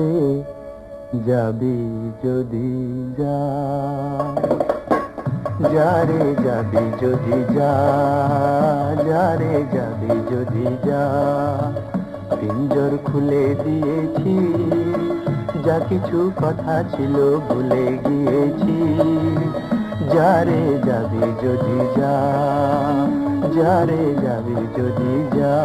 যারে যাবি যদি যা, যারে যাবি যদি যা, যারে যাবি যদি যা, পিঞ্জর খুলে দিয়েছি, যা কিছু কথা ছিল ভুলে গিয়েছি। যারে যাবি যদি যা, যারে যাবি যদি যা।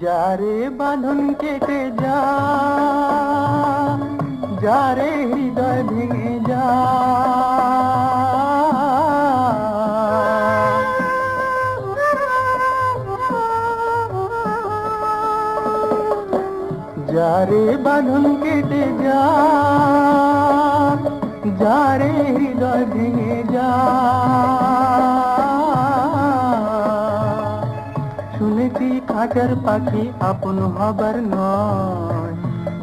যারে বাঁধন কেটে যা, যারে হৃদয় ভেঙে যা, যারে বাঁধন কেটে যা, যারে হৃদয় ভেঙে যা। শুনেছি খাঁচার পাখি আপন হবার নয়,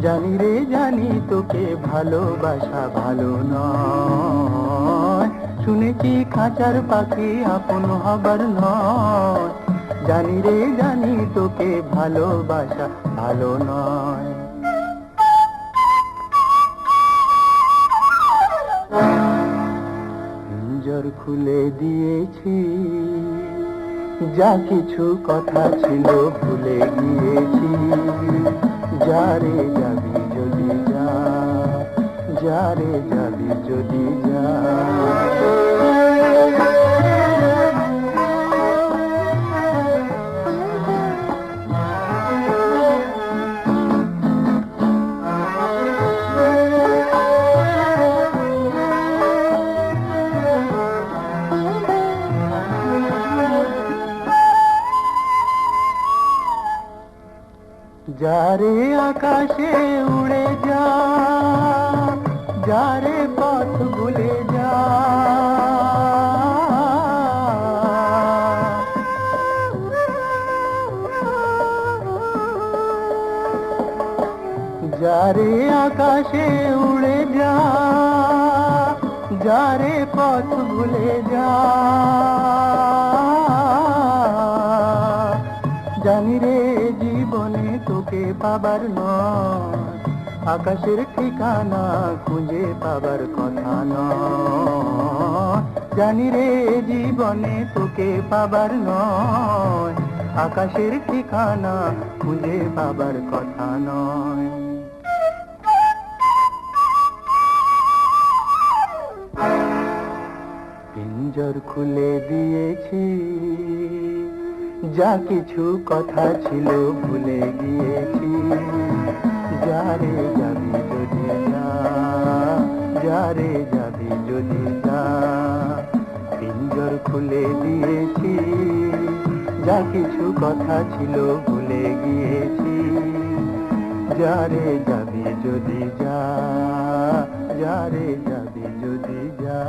জানি রে জানি তোকে ভালোবাসা ভালো নয়। শুনেছি খাঁচার পাখি আপন হবার নয়, জানি রে জানি তোকে ভালোবাসা ভালো নয়। পিঞ্জর খুলে দিয়েছি, যা কিছু কথা ছিল ভুলে গিয়েছি। যারে যাবি যদি যা, যারে যাবি যদি যা। যারে আকাশে উড়ে যা, যারে পথ ভুলে যা, যারে আকাশে উড়ে যা, যারে পথ ভুলে যা। জানি রে জীবনে তোকে পাবার নয়, আকাশের ঠিকানা খুঁজে পাবার কথা নয়। জানি রে জীবনে তোকে পাবার নয়, আকাশের ঠিকানা খুঁজে পাবার কথা নয়। পিঞ্জর খুলে দিয়েছি, যা কিছু কথা ছিল ভুলে গিয়েছি। যারে যাবি যদি যা, যারে যাবি যদি যা। পিঞ্জর খুলে দিয়েছি, যা কিছু কথা ছিল ভুলে গিয়েছি। যারে যাবি যদি যা, যারে যাবি যদি যা।